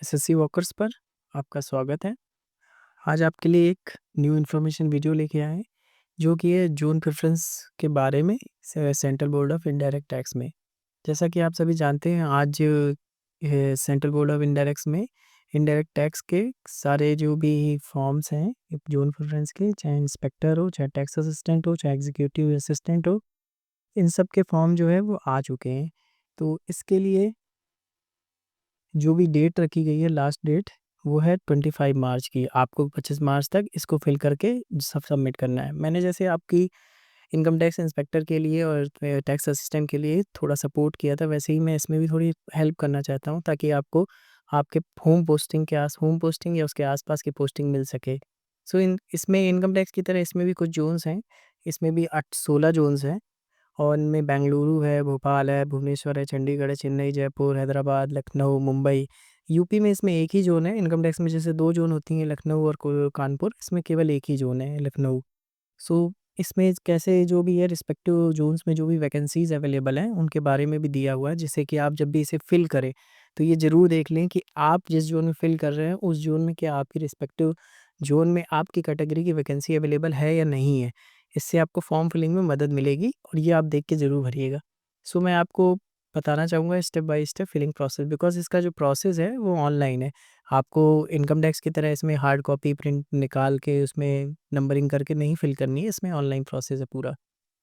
SSC walkers पर आपका स्वागत है। आज आपके लिए एक न्यू इन्फॉर्मेशन वीडियो लेके आए हैं, जो कि है ज़ोन प्रेफ़रेंस के बारे में central board of indirect tax में। जैसा कि आप सभी जानते हैं, आज ये सेंट्रल बोर्ड ऑफ इनडायरेक्ट्स में इनडायरेक्ट टैक्स के सारे जो भी फॉर्म्स हैं ज़ोन प्रेफ़रेंस के, चाहे इंस्पेक्टर हो, चाहे टैक्स असिस्टेंट हो, चाहे एग्जीक्यूटिव असिस्टेंट हो, इन सब के फॉर्म जो है वो आ चुके हैं। तो इसके लिए जो भी डेट रखी गई है, लास्ट डेट, वो है 25 मार्च की। आपको 25 मार्च तक इसको फिल करके सब सबमिट करना है। मैंने जैसे आपकी इनकम टैक्स इंस्पेक्टर के लिए और टैक्स असिस्टेंट के लिए थोड़ा सपोर्ट किया था, वैसे ही मैं इसमें भी थोड़ी हेल्प करना चाहता हूँ, ताकि आपको आपके होम पोस्टिंग या उसके आसपास की पोस्टिंग मिल सके। सो इन इसमें इनकम टैक्स की तरह इसमें भी कुछ ज़ोन्स हैं। इसमें भी 16 ज़ोन्स हैं, और इनमें बेंगलुरु है, भोपाल है, भुवनेश्वर है, चंडीगढ़ है, चेन्नई, जयपुर, हैदराबाद, लखनऊ, मुंबई। यूपी में इसमें एक ही ज़ोन है। इनकम टैक्स में जैसे 2 ज़ोन होती हैं, लखनऊ और को कानपुर, इसमें केवल एक ही ज़ोन है, लखनऊ। सो इसमें कैसे जो भी है रिस्पेक्टिव ज़ोन्स में जो भी वैकेंसीज़ अवेलेबल हैं, उनके बारे में भी दिया हुआ है, जिससे कि आप जब भी इसे फ़िल करें, तो ये ज़रूर देख लें कि आप जिस ज़ोन में फ़िल कर रहे हैं, उस ज़ोन में क्या आपकी रिस्पेक्टिव ज़ोन में आपकी कैटेगरी की वैकेंसी अवेलेबल है या नहीं है। इससे आपको फॉर्म फिलिंग में मदद मिलेगी, और ये आप देख के ज़रूर भरिएगा। सो मैं आपको बताना चाहूँगा step by step filling process, because इसका जो प्रोसेस है वो ऑनलाइन है। आपको इनकम टैक्स की तरह इसमें हार्ड कॉपी प्रिंट निकाल के उसमें नंबरिंग करके नहीं फिल करनी है, इसमें ऑनलाइन प्रोसेस है पूरा।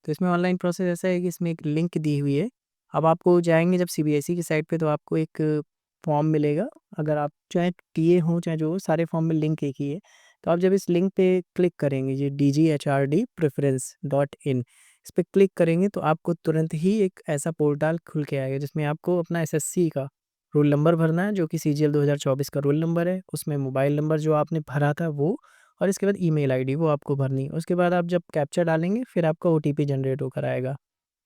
तो इसमें ऑनलाइन प्रोसेस ऐसा है कि इसमें एक लिंक दी हुई है। अब आपको जाएँगे जब सीबीएसई की साइट पे, तो आपको एक फॉर्म मिलेगा। अगर आप चाहे टीए हों, चाहे जो हो, सारे फॉर्म में लिंक एक ही है। तो आप जब इस लिंक पे क्लिक करेंगे, ये DGHRD प्रेफ़रेंस डॉट इन, इस पे क्लिक करेंगे तो आपको तुरंत ही एक ऐसा पोर्टल खुल के आएगा, जिसमें आपको अपना एसएससी का रोल नंबर भरना है, जो कि सीजीएल 2024 का रोल नंबर है। उसमें मोबाइल नंबर जो आपने भरा था वो, और इसके बाद ईमेल आईडी वो आपको भरनी है। उसके बाद आप जब कैप्चा डालेंगे, फिर आपका ओटीपी जनरेट होकर आएगा।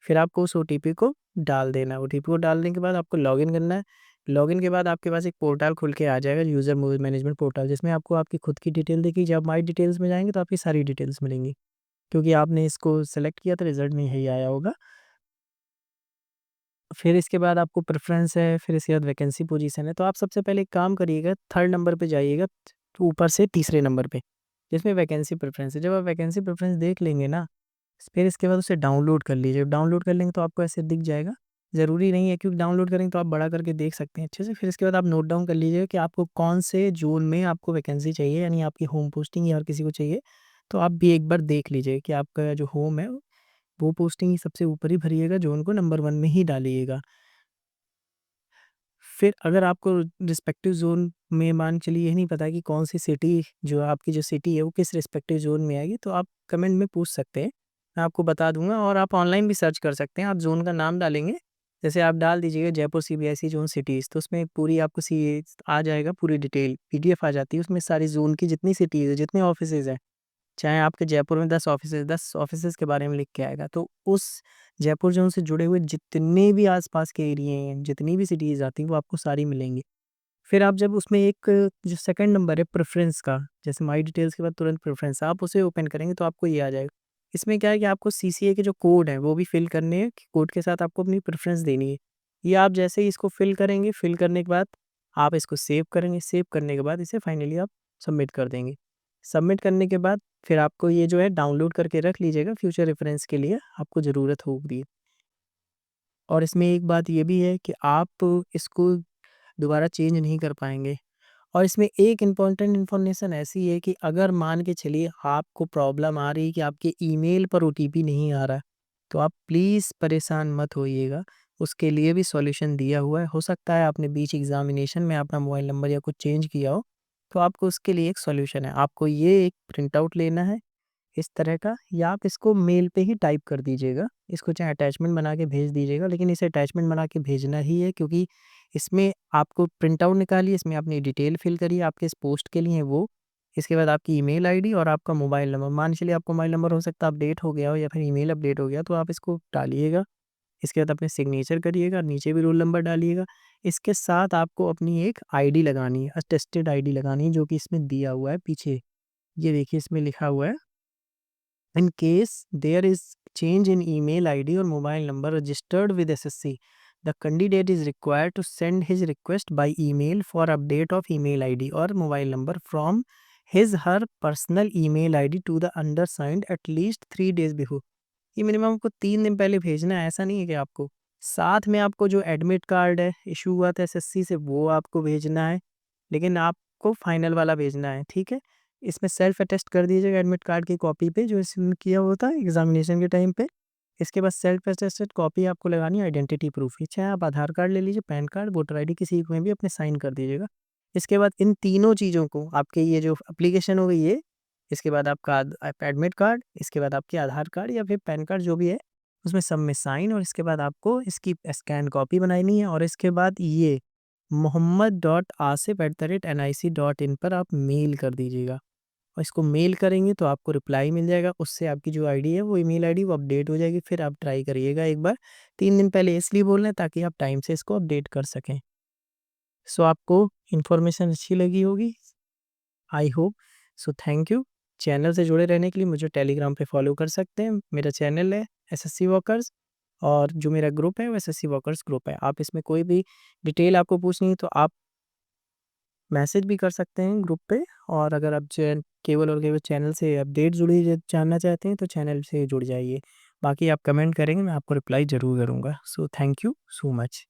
फिर आपको उस ओटीपी को डाल देना है। ओटीपी को डालने के बाद आपको लॉगिन करना है। लॉगिन के बाद आपके पास एक पोर्टल खुल के आ जाएगा, यूज़र मैनेजमेंट पोर्टल, जिसमें आपको आपकी खुद की डिटेल दिखेगी। जब माई डिटेल्स में जाएँगे तो आपकी सारी डिटेल्स मिलेंगी, क्योंकि आपने इसको सेलेक्ट किया तो रिज़ल्ट में यही आया होगा। फिर इसके बाद आपको प्रेफ़रेंस है, फिर इसके बाद वैकेंसी पोज़ीशन है। तो आप सबसे पहले एक काम करिएगा, 3rd नंबर पे जाइएगा, ऊपर से तीसरे नंबर पे, जिसमें वैकेंसी प्रेफ़रेंस है। जब आप वैकेंसी प्रेफ़रेंस देख लेंगे ना, फिर इसके बाद उसे डाउनलोड कर लीजिए। डाउनलोड कर लेंगे तो आपको ऐसे दिख जाएगा। ज़रूरी नहीं है, क्योंकि डाउनलोड करेंगे तो आप बड़ा करके देख सकते हैं अच्छे से। फिर इसके बाद आप नोट डाउन कर लीजिए कि आपको कौन से ज़ोन में आपको वैकेंसी चाहिए, यानी आपकी होम पोस्टिंग या और किसी को चाहिए। तो आप भी एक बार देख लीजिए कि आपका जो होम है, वो पोस्टिंग ही सबसे ऊपर ही भरिएगा, ज़ोन को नंबर 1 में ही डालिएगा। फिर अगर आपको रिस्पेक्टिव ज़ोन में मान के चलिए, ये नहीं पता कि कौन सी सिटी, जो आपकी जो सिटी है वो किस रिस्पेक्टिव ज़ोन में आएगी, तो आप कमेंट में पूछ सकते हैं। मैं आपको बता दूँगा, और आप ऑनलाइन भी सर्च कर सकते हैं। आप ज़ोन का नाम डालेंगे, जैसे आप डाल दीजिएगा जयपुर सीबीएसई ज़ोन सिटीज़, तो उसमें पूरी आपको सी आ जाएगा, पूरी डिटेल पीडीएफ आ जाती है। उसमें सारी ज़ोन की जितनी सिटीज़ है, जितने ऑफिसेज़ हैं, चाहे आपके जयपुर में 10 ऑफ़िसेज़ के बारे में लिख के आएगा, तो उस जयपुर ज़ोन से जुड़े हुए जितने भी आस-पास के एरिये हैं, जितनी भी सिटीज़ आती हैं, वो आपको सारी मिलेंगी। फिर आप जब उसमें एक जो सेकंड नंबर है प्रेफ़रेंस का, जैसे माई डिटेल्स के बाद तुरंत प्रेफ़रेंस, आप उसे ओपन करेंगे तो आपको ये आ जाएगा। इसमें क्या है कि आपको सीसीए के जो कोड हैं, वो भी फ़िल करने हैं, कि कोड के साथ आपको अपनी प्रेफ़रेंस देनी है। ये आप जैसे ही इसको फ़िल करेंगे, फ़िल करने के बाद आप इसको सेव करेंगे, सेव करने के बाद इसे फाइनली आप सबमिट कर देंगे। सबमिट करने के बाद फिर आपको ये जो है डाउनलोड करके रख लीजिएगा, फ्यूचर रेफ़रेंस के लिए आपको ज़रूरत होगी। और इसमें एक बात ये भी है कि आप इसको दोबारा चेंज नहीं कर पाएँगे। और इसमें एक इम्पोर्टेंट इन्फॉर्मेशन ऐसी है कि अगर मान के चलिए आपको प्रॉब्लम आ रही है कि आपके ईमेल पर ओटीपी नहीं आ रहा, तो आप प्लीज़ परेशान मत होइएगा। उसके लिए भी सॉल्यूशन दिया हुआ है। हो सकता है आपने बीच एग्ज़ामिनेशन में अपना मोबाइल नंबर या कुछ चेंज किया हो, तो आपको उसके लिए एक सॉल्यूशन है। आपको ये एक प्रिंट आउट लेना है इस तरह का, या आप इसको मेल पे ही टाइप कर दीजिएगा। इसको चाहे अटैचमेंट बना के भेज दीजिएगा, लेकिन इसे अटैचमेंट बना के भेजना ही है, क्योंकि इसमें आपको प्रिंट आउट निकालिए, इसमें अपनी डिटेल फिल करिए, आपके इस पोस्ट के लिए है वो। इसके बाद आपकी ईमेल आईडी और आपका मोबाइल नंबर, मान के चलिए आपका मोबाइल नंबर हो सकता है अपडेट हो गया हो, या फिर ईमेल अपडेट हो गया, तो आप इसको डालिएगा। इसके बाद अपने सिग्नेचर करिएगा, नीचे भी रोल नंबर डालिएगा। इसके साथ आपको अपनी एक आईडी लगानी है, अटेस्टेड आईडी लगानी है, जो कि इसमें दिया हुआ है पीछे। ये देखिए इसमें लिखा हुआ है, In case there is change in email ID or mobile number registered with SSC, the candidate is required to send his request by email for update of email ID और mobile number from his her personal email ID to the undersigned at least 3 days before. ये minimum आपको 3 दिन पहले भेजना है, ऐसा नहीं है कि आपको साथ में आपको जो एडमिट कार्ड है इशू हुआ था एसएससी से वो आपको भेजना है, लेकिन आपको फाइनल वाला भेजना है, ठीक है। इसमें सेल्फ अटेस्ट कर दीजिएगा एडमिट कार्ड की कॉपी पे जो इसमें किया हुआ था एग्जामिनेशन के टाइम पे। इसके बाद सेल्फ अटेस्टेड कॉपी आपको लगानी है आइडेंटिटी प्रूफ की, चाहे आप आधार कार्ड ले लीजिए, पैन कार्ड, वोटर आईडी, किसी में भी अपने साइन कर दीजिएगा। इसके बाद इन तीनों चीज़ों को आपके ये जो एप्लीकेशन हो गई ये, इसके बाद आपका एडमिट कार्ड, इसके बाद आपके आधार कार्ड या फिर पैन कार्ड जो भी है उसमें सब में साइन, और इसके बाद आपको इसकी स्कैन कॉपी बनानी है, और इसके बाद ये mohammad.asif@nic.in पर आप मेल कर दीजिएगा। और इसको मेल करेंगे तो आपको रिप्लाई मिल जाएगा, उससे आपकी जो आईडी है वो ईमेल आईडी वो अपडेट हो जाएगी। फिर आप ट्राई करिएगा एक बार, 3 दिन पहले इसलिए बोल रहे हैं ताकि आप टाइम से इसको अपडेट कर सकें। सो आपको इन्फॉर्मेशन अच्छी लगी होगी, I hope. So thank you. Channel से जुड़े रहने के लिए मुझे टेलीग्राम पे फॉलो कर सकते हैं। मेरा चैनल है एसएससी वर्कर्स, और जो मेरा ग्रुप है वो एसएससी वर्कर्स ग्रुप है। आप इसमें कोई भी डिटेल आपको पूछनी है तो आप मैसेज भी कर सकते हैं ग्रुप पे, और अगर आप केवल और केवल चैनल से अपडेट जुड़ी जानना चाहते हैं तो चैनल से जुड़ जाइए। बाकी आप कमेंट करेंगे, मैं आपको रिप्लाई ज़रूर करूँगा। So thank you so much.